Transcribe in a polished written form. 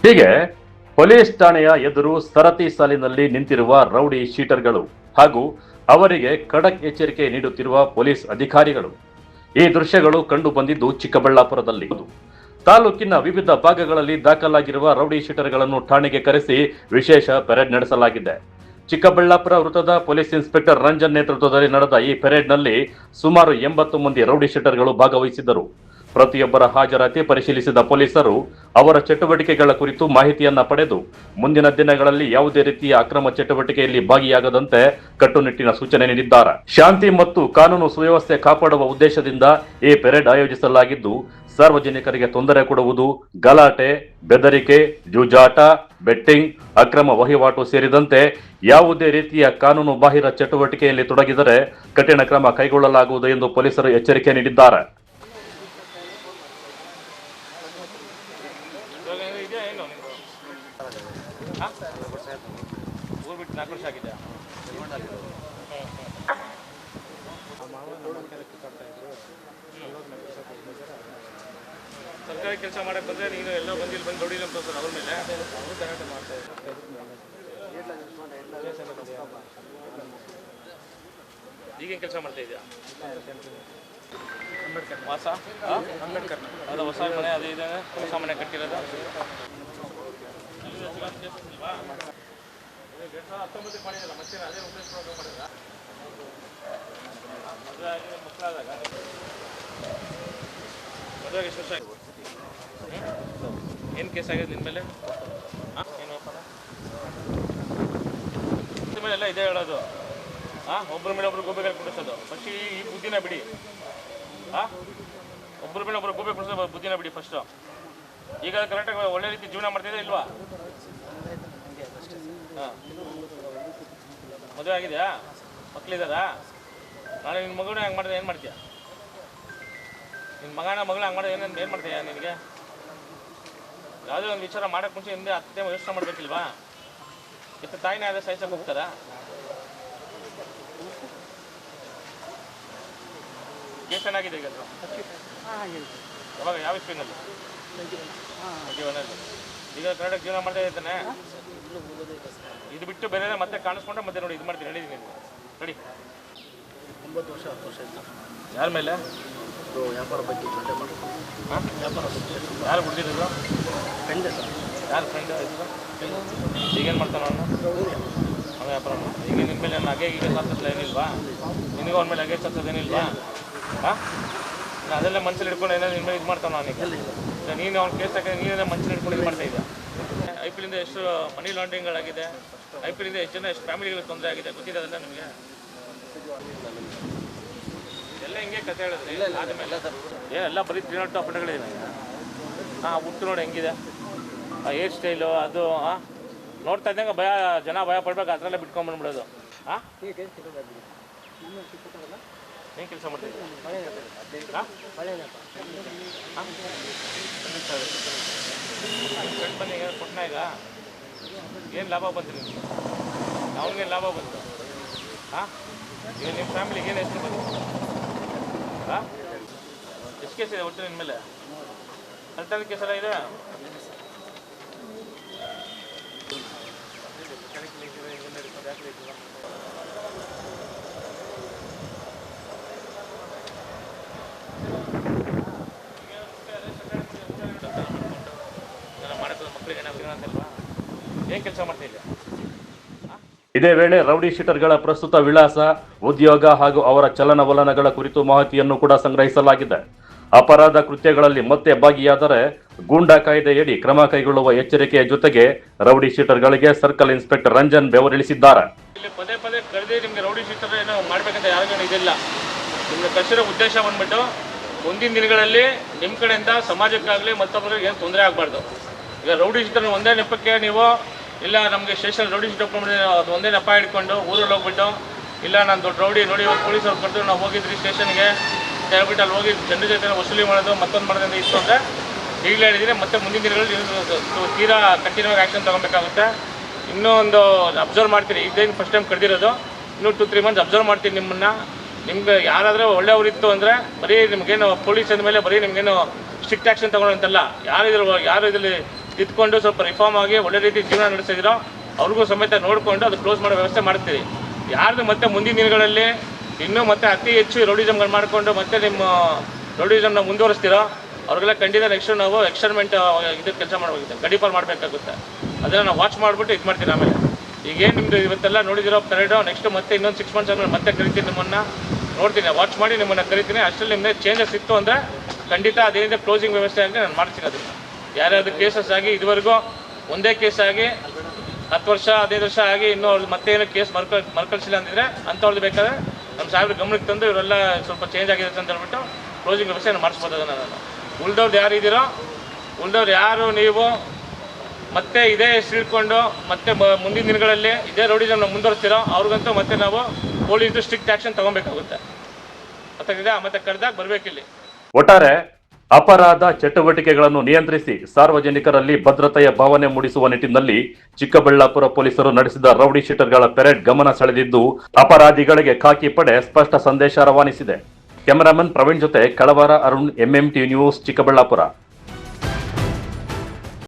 ಹೀಗೆ ಪೊಲೀಸ್ ಠಾಣೆಯ ಎದುರು ಸರತಿ ಸಾಲಿನಲ್ಲಿ ನಿಂತಿರುವ ರೌಡಿ ಶೀಟರ್ಗಳು ಹಾಗೂ ಅವರಿಗೆ ಖಡಕ್ ಎಚ್ಚರಿಕೆ ನೀಡುತ್ತಿರುವ ಪೊಲೀಸ್ ಅಧಿಕಾರಿಗಳು. ಈ ದೃಶ್ಯಗಳು ಕಂಡು ಬಂದಿದ್ದು ಚಿಕ್ಕಬಳ್ಳಾಪುರದಲ್ಲಿ. ತಾಲೂಕಿನ ವಿವಿಧ ಭಾಗಗಳಲ್ಲಿ ದಾಖಲಾಗಿರುವ ರೌಡಿ ಶೀಟರ್ಗಳನ್ನು ಠಾಣೆಗೆ ಕರೆಸಿ ವಿಶೇಷ ಪೆರೇಡ್ ನಡೆಸಲಾಗಿದೆ. ಚಿಕ್ಕಬಳ್ಳಾಪುರ ವೃತ್ತದ ಪೊಲೀಸ್ ಇನ್ಸ್ಪೆಕ್ಟರ್ ರಂಜನ್ ನೇತೃತ್ವದಲ್ಲಿ ನಡೆದ ಈ ಪೆರೇಡ್ನಲ್ಲಿ ಸುಮಾರು 80 ಮಂದಿ ರೌಡಿ ಶೀಟರ್ಗಳು ಭಾಗವಹಿಸಿದ್ದರು. ಪ್ರತಿಯೊಬ್ಬರ ಹಾಜರಾತಿ ಪರಿಶೀಲಿಸಿದ ಪೊಲೀಸರು ಅವರ ಚಟುವಟಿಕೆಗಳ ಕುರಿತು ಮಾಹಿತಿಯನ್ನ ಪಡೆದು ಮುಂದಿನ ದಿನಗಳಲ್ಲಿ ಯಾವುದೇ ರೀತಿಯ ಅಕ್ರಮ ಚಟುವಟಿಕೆಯಲ್ಲಿ ಭಾಗಿಯಾಗದಂತೆ ಕಟ್ಟುನಿಟ್ಟಿನ ಸೂಚನೆ ನೀಡಿದ್ದಾರೆ. ಶಾಂತಿ ಮತ್ತು ಕಾನೂನು ಸುವ್ಯವಸ್ಥೆ ಕಾಪಾಡುವ ಉದ್ದೇಶದಿಂದ ಈ ಪೆರೇಡ್ ಆಯೋಜಿಸಲಾಗಿದ್ದು, ಸಾರ್ವಜನಿಕರಿಗೆ ತೊಂದರೆ ಕೊಡುವುದು, ಗಲಾಟೆ, ಬೆದರಿಕೆ, ಜೂಜಾಟ, ಬೆಟ್ಟಿಂಗ್, ಅಕ್ರಮ ವಹಿವಾಟು ಸೇರಿದಂತೆ ಯಾವುದೇ ರೀತಿಯ ಕಾನೂನು ಬಾಹಿರ ಚಟುವಟಿಕೆಯಲ್ಲಿ ತೊಡಗಿದರೆ ಕಠಿಣ ಕ್ರಮ ಕೈಗೊಳ್ಳಲಾಗುವುದು ಎಂದು ಪೊಲೀಸರು ಎಚ್ಚರಿಕೆ ನೀಡಿದ್ದಾರೆ. ಸರ್ಕಾರಿ ಕೆಲಸ ಮಾಡಕ್ಕೆ ಬಂದರೆ ನೀನು ಎಲ್ಲೋ ಬಂದು ನೋಡಿ ನಮ್ಮ ಸರ್ ಅವ್ರ ಮೇಲೆ ಗಲಾಟೆ ಮಾಡ್ತಾ ಈಗೇನು ಕೆಲಸ ಮಾಡ್ತಾ ಇದೆಯಾ? ಅಂಬೇಡ್ಕರ್ ವಾಸ ಅಂಬೇಡ್ಕರ್ ಅದು ಹೊಸ ಮನೆ ಅದು ಇದೆ, ಹೊಸ ಮನೆ ಕಟ್ಟಿರೋದು 2019 ಮಾಡಿದಲ್ಲ, ಮತ್ತೆ ಅದೇ ಉಪಯೋಗ ಮಾಡಿದ ಮಕ್ಕಳಾದಾಗ ಮದುವೆಗೆ ಎಷ್ಟು ವರ್ಷ ಆಗಿದೆ? ಏನು ಕೇಸ್ ಆಗಿದೆ ನಿನ್ನ ಮೇಲೆ? ಏನು ನಿಮ್ಮ ಮೇಲೆ ಎಲ್ಲ ಇದೇ ಹೇಳೋದು. ಒಬ್ಬರ ಮೇಲೆ ಒಬ್ರು ಗೋಬೆ ಕೊಡಿಸೋದು. ಫಸ್ಟ್ ಈ ಬುದ್ಧಿನ ಬಿಡಿ. ಒಬ್ಬರ ಮೇಲೆ ಒಬ್ಬರು ಗೋಬೆ ಕೊಡಿಸೋದು ಬುದ್ಧಿನ ಬಿಡಿ ಫಸ್ಟು. ಈಗ ಕರೆಕ್ಟಾಗಿ ಒಳ್ಳೆ ರೀತಿ ಜೀವನ ಮಾಡ್ತಿದ್ದೆ ಇಲ್ವಾ? ಮದುವೆ ಆಗಿದೆಯಾ? ಮಕ್ಕಳಿದ್ದಾರಾ? ನಾಳೆ ನಿನ್ನ ಮಗಳನ್ನ ಹಂಗೆ ಮಾಡಿದ್ರೆ ಏನು ಮಾಡ್ತೀಯ? ನಿನ್ನ ಮಗನ ಹಂಗೆ ಮಾಡಿದ್ರೆ ಏನು ಮಾಡ್ತೀಯ? ನಿನಗೆ ಯಾವುದೇ ಒಂದು ವಿಚಾರ ಮಾಡೋಕ್ಕೆ ಮುಂಚೆ ಹಿಂದೆ 10 ಟೈಮ್ ಯೋಚನೆ ಮಾಡಬೇಕಿಲ್ವಾ? ಎಷ್ಟು ತಾಯಿನೇ ಆದ ಸಾಯಿಸಕ್ಕೆ ಹೋಗ್ತಾರಾ? ಕೇಸ್ ಏನಾಗಿದೆ ಈಗ? ಯಾವಾಗ ಯಾವ ಇಸ್ಪಿನಲ್ಲಿ? ಈಗ ಕನ್ನಡಕ್ಕೆ ಜೀವನ ಮಾಡ್ತಾ ಇದ್ದಾನೆ. ಇದು ಬಿಟ್ಟು ಬೇರೆ ಮತ್ತೆ ಕಾಣಿಸ್ಕೊಂಡ್ರೆ ಮತ್ತೆ ನೋಡಿ ಇದು ಮಾಡ್ತೀನಿ. ಹೇಳಿದ್ದೀನಿ ರೆಡಿ 9 ವರ್ಷ 10 ವರ್ಷ ಇತ್ತು. ಯಾರ ಮೇಲೆ? ವ್ಯಾಪಾರ ಬಗ್ಗೆ ವ್ಯಾಪಾರ ಯಾರು ಬಿಡ್ತಿದ್ರು? Friend sir. ಯಾರು ಫ್ರೆಂಡ್ ಇದ್ರು? ಈಗೇನು ಮಾಡ್ತಾನೆ ಅವನು? ಅವನು ವ್ಯಾಪಾರ ಈಗ ನಿನ್ನ ಮೇಲೆ ನಾನು ಈಗ ಸಾಧಿಸಲ್ಲ ಏನಿಲ್ವಾ? ನಿನಗೂ ಅವನ ಮೇಲೆ ಸಾಧಿಸೋದೇನಿಲ್ವಾ? ಅದೆಲ್ಲ ಮನಸ್ಸಲ್ಲಿ ಹಿಡ್ಕೊಂಡು ಏನಾದ್ರು ನಿಮ್ಮ ಮೇಲೆ ಇದು ಮಾಡ್ತಾನೆ ಅವನಿಗೆ. ನೀನು ಅವ್ನ ಕೇಸ್ ಹಾಕಿ ನೀನೇನೋ ಮನಸ್ಸಲ್ಲಿ ಹಿಡ್ಕೊಂಡು ಇದು ಮಾಡ್ತಾ ಇದ್ದ. IPL ಎಷ್ಟು ಮನಿ ಲಾಂಡ್ರಿಂಗ್ಗಳಾಗಿದೆ, IPL ಎಷ್ಟು ಜನ ಎಷ್ಟು ಫ್ಯಾಮಿಲಿಗಳಿಗೆ ತೊಂದರೆ ಆಗಿದೆ ಗೊತ್ತಿದೆ ಅದೆಲ್ಲ ನಿಮಗೆ? ಎಲ್ಲ ಹಿಂಗೆ ಕತೆ ಹೇಳಿದ್ರೆ ಆದಮೇಲೆ ಏನೆಲ್ಲ ಬರೀ 3 ನಾಟ್ ಪಟಗಳಿದೆ. ಹುಟ್ಟು ನೋಡಿ ಹೆಂಗಿದೆ ಹೇರ್ ಸ್ಟೈಲು ಅದು. ನೋಡ್ತಾ ಇದ್ದಂಗೆ ಜನ ಭಯ ಪಡ್ಬೇಕು, ಅದರಲ್ಲೇ ಬಿಟ್ಕೊಂಡ್ಬಂದ್ಬಿಡೋದು. ಏನು ಕೆಲಸ ಮಾಡ್ತಿದ್ದೆ? ಫ್ರೆಂಡ್ ಬನ್ನಿ ಕೊಟ್ಟನ ಈಗ ಏನು ಲಾಭ ಬಂತು ನಿಮಗೆ? ಅವ್ನಿಗೇನು ಲಾಭ ಬಂತು? ಈಗ ನಿಮ್ಮ ಫ್ಯಾಮಿಲಿಗೆ ಏನು ಹೆಸರು ಬಂತು? ಎಷ್ಟು ಕೇಸ್ ಇದೆ ಒಟ್ಟು ನಿನ್ನ ಮೇಲೆ? ಕಳ್ತನ ಕೇಸ್ ಎಲ್ಲ ಇದೆ? ಏನ್ ಕೆಲಸ ಮಾಡ್ತಾ ಇದ್ದೆ? ಇದೇ ವೇಳೆ ರೌಡಿ ಶೀಟರ್ಗಳ ಪ್ರಸ್ತುತ ವಿಳಾಸ, ಉದ್ಯೋಗ ಹಾಗೂ ಅವರ ಚಲನವಲನಗಳ ಕುರಿತು ಮಾಹಿತಿಯನ್ನು ಕೂಡ ಸಂಗ್ರಹಿಸಲಾಗಿದೆ. ಅಪರಾಧ ಕೃತ್ಯಗಳಲ್ಲಿ ಮತ್ತೆ ಭಾಗಿಯಾದರೆ ಗೂಂಡಾ ಕಾಯ್ದೆಯಡಿ ಕ್ರಮ ಕೈಗೊಳ್ಳುವ ಎಚ್ಚರಿಕೆಯ ಜೊತೆಗೆ ರೌಡಿ ಶೀಟರ್ಗಳಿಗೆ ಸರ್ಕಲ್ ಇನ್ಸ್ಪೆಕ್ಟರ್ ರಂಜನ್ ಬೆವರಿಳಿಸಿದ್ದಾರೆ. ಇಲ್ಲಿ ಪದೇ ಪದೇ ಕರೆದೇ ನಿಮಗೆ ರೌಡಿ ಶೀಟರ್ ಏನೋ ಮಾಡ್ಬೇಕಂತ ಯಾರಿಗೂ ಇದಿಲ್ಲ. ನಿಮ್ಗೆ ಕಳಿಸಿರೋ ಉದ್ದೇಶ ಬಂದ್ಬಿಟ್ಟು ಮುಂದಿನ ದಿನಗಳಲ್ಲಿ ನಿಮ್ಮ ಕಡೆಯಿಂದ ಸಮಾಜಕ್ಕಾಗಲಿ ಮತ್ತೊಬ್ಬರಿಗೆ ಏನು ತೊಂದರೆ ಆಗಬಾರ್ದು. ಈಗ ರೌಡಿ ಶೀಟರ್ ಒಂದೇ ನೆಪಕ್ಕೆ ನೀವು ಇಲ್ಲ ನಮಗೆ ಸ್ಟೇಷನ್ ರೌಡಿ ಶೀಟರ್ ಅದು ಒಂದೇ ನೆಪ ಹಿಡ್ಕೊಂಡು ಊರಲ್ಲಿ ಹೋಗ್ಬಿಟ್ಟು ಇಲ್ಲ ನಾನು ದೊಡ್ಡ ರೌಡಿ ನೋಡಿ ಪೊಲೀಸವ್ರು ಕರೆದು ನಾವು ಹೋಗಿದ್ರಿ ಸ್ಟೇಷನ್ಗೆ ಅಂತ ಹೇಳ್ಬಿಟ್ಟು ಅಲ್ಲಿ ಹೋಗಿ ಜನರ ಜೊತೆ ವಸೂಲಿ ಮಾಡೋದು ಮತ್ತೊಂದು ಮಾಡೋದ್ರಿಂದ ಇತ್ತು ಅಂದರೆ ಈಗಲೇ ಹೇಳಿದ್ದೀನಿ. ಮತ್ತೆ ಮುಂದಿನ ದಿನಗಳಲ್ಲಿ ತೀರಾ ಕಂಟಿನ್ಯೂ ಆಗಿ ಆ್ಯಕ್ಷನ್ ತೊಗೊಬೇಕಾಗುತ್ತೆ. ಇನ್ನೂ ಒಂದು ಅಬ್ಸರ್ವ್ ಮಾಡ್ತೀನಿ. ಇದೇನು ಫಸ್ಟ್ ಟೈಮ್ ಕರೆದಿರೋದು, ಇನ್ನೂ 2-3 ಮಂತ್ಸ್ ಅಬ್ಸರ್ವ್ ಮಾಡ್ತೀನಿ ನಿಮ್ಮನ್ನು. ನಿಮ್ಗೆ ಯಾರಾದರೂ ಒಳ್ಳೆಯವರಿತ್ತು ಅಂದರೆ ಬರೀ ನಿಮಗೇನು ಪೊಲೀಸ್ ಅಂದಮೇಲೆ ಬರೀ ನಿಮಗೇನು ಸ್ಟ್ರಿಕ್ಟ್ ಆ್ಯಕ್ಷನ್ ತೊಗೊಳ್ಳೋಂತಲ್ಲ. ಯಾರು ಇದರಲ್ಲಿ ತಿದ್ಕೊಂಡು ಸ್ವಲ್ಪ ರಿಫಾರ್ಮ್ ಆಗಿ ಒಳ್ಳೆ ರೀತಿ ಜೀವನ ನಡೆಸಿದಿರೋ ಅವ್ರಿಗೂ ಸಮೇತ ನೋಡಿಕೊಂಡು ಅದು ಕ್ಲೋಸ್ ಮಾಡೋ ವ್ಯವಸ್ಥೆ ಮಾಡ್ತೀವಿ. ಯಾರ್ದು ಮತ್ತೆ ಮುಂದಿನ ದಿನಗಳಲ್ಲಿ ಇನ್ನೂ ಮತ್ತೆ ಅತಿ ಹೆಚ್ಚು ರೌಡಿಸಮ್ಗಳು ಮಾಡಿಕೊಂಡು ಮತ್ತೆ ನಿಮ್ಮ ರೌಡಿಸಮ್ನ ಮುಂದುವರಿಸ್ತೀರೋ ಅವ್ರಿಗೆಲ್ಲ ಖಂಡಿತ ನೆಕ್ಸ್ಟ್ ನಾವು ಎಕ್ಸ್ಟರ್ಮೆಂಟ್ ಇದಕ್ಕೆ ಕೆಲಸ ಮಾಡಬೇಕಾಗುತ್ತೆ, ಗಡೀಪಾಲ್ ಮಾಡಬೇಕಾಗುತ್ತೆ. ಅದನ್ನು ನಾವು ವಾಚ್ ಮಾಡಿಬಿಟ್ಟು ಇದು ಮಾಡ್ತೀನಿ. ಆಮೇಲೆ ಈಗೇನು ನಿಮ್ಮದು ಇವತ್ತೆಲ್ಲ ನೋಡಿದಿರೋ ಪರೇಡು ನೆಕ್ಸ್ಟ್ ಮತ್ತೆ ಇನ್ನೊಂದು 6 months ಆದಮೇಲೆ ಮತ್ತೆ ಕರಿತೀನಿ, ನಿಮ್ಮನ್ನು ನೋಡ್ತೀನಿ, ವಾಚ್ ಮಾಡಿ ನಿಮ್ಮನ್ನು ಕರಿತೀನಿ. ಅಷ್ಟರಲ್ಲಿ ನಿಮ್ಮದೇ ಚೇಂಜಸ್ ಇತ್ತು ಅಂದರೆ ಖಂಡಿತ ಅದೇನಿದೆ ಕ್ಲೋಸಿಂಗ್ ವ್ಯವಸ್ಥೆ ಆಗಿ ನಾನು ಮಾಡ್ತೀನಿ. ಅದನ್ನು ಯಾರ್ಯಾವುದು ಕೇಸಸ್ ಆಗಿ ಇದುವರೆಗೂ ಒಂದೇ ಕೇಸ್ ಆಗಿ 10 ವರ್ಷ 15 ವರ್ಷ ಆಗಿ ಇನ್ನೂ ಅವ್ರು ಮತ್ತೆ ಏನೋ ಕೇಸ್ ಮರ್ಕಳಿಸಿಲ್ಲ ಅಂದಿದ್ರೆ ಅಂಥವ್ರದ್ದು ಬೇಕಾದ್ರೆ ನಮ್ಮ ಸಾಹೇಬ್ರ ಗಮನಕ್ಕೆ ತಂದು ಇವರೆಲ್ಲ ಸ್ವಲ್ಪ ಚೇಂಜ್ ಆಗಿದೆ ಅಂತ ಹೇಳ್ಬಿಟ್ಟು ಕ್ಲೋಸಿಂಗ್ ವ್ಯವಸ್ಥೆ ಮಾಡಿಸ್ಬೋದು. ಅದನ್ನು ನಾನು ಉಳ್ದವ್ರು ಯಾರು ಇದ್ದೀರೋ ಉಳ್ದವ್ರು ಯಾರು ನೀವು ಮತ್ತೆ ಇದೇ ಹಿಡ್ಕೊಂಡು ಮತ್ತೆ ಮುಂದಿನ ದಿನಗಳಲ್ಲಿ ಇದೇ ರೌಡಿಸಮ್ನ ಮುಂದುವರಿಸ್ತೀರೋ ಅವ್ರಿಗಂತೂ ಮತ್ತೆ ನಾವು ಪೊಲೀಸ್ದು ಸ್ಟ್ರಿಕ್ಟ್ ಆ್ಯಕ್ಷನ್ ತೊಗೊಬೇಕಾಗುತ್ತೆ. ಮತ್ತೆ ಕರೆದಾಗ ಬರಬೇಕಿಲ್ಲಿ. ಒಟ್ಟಾರೆ ಅಪರಾಧ ಚಟುವಟಿಕೆಗಳನ್ನು ನಿಯಂತ್ರಿಸಿ ಸಾರ್ವಜನಿಕರಲ್ಲಿ ಭದ್ರತೆಯ ಭಾವನೆ ಮೂಡಿಸುವ ನಿಟ್ಟಿನಲ್ಲಿ ಚಿಕ್ಕಬಳ್ಳಾಪುರ ಪೊಲೀಸರು ನಡೆಸಿದ ರೌಡಿ ಶೀಟರ್ಗಳ ಪೆರೇಡ್ ಗಮನ ಸೆಳೆದಿದ್ದು ಅಪರಾಧಿಗಳಿಗೆ ಖಾಕಿ ಪಡೆ ಸ್ಪಷ್ಟ ಸಂದೇಶ ರವಾನಿಸಿದೆ. ಕ್ಯಾಮರಾಮನ್ ಪ್ರವೀಣ್ ಜೊತೆ ಕಳವಾರ ಅರುಣ್, MMT ನ್ಯೂಸ್, ಚಿಕ್ಕಬಳ್ಳಾಪುರ.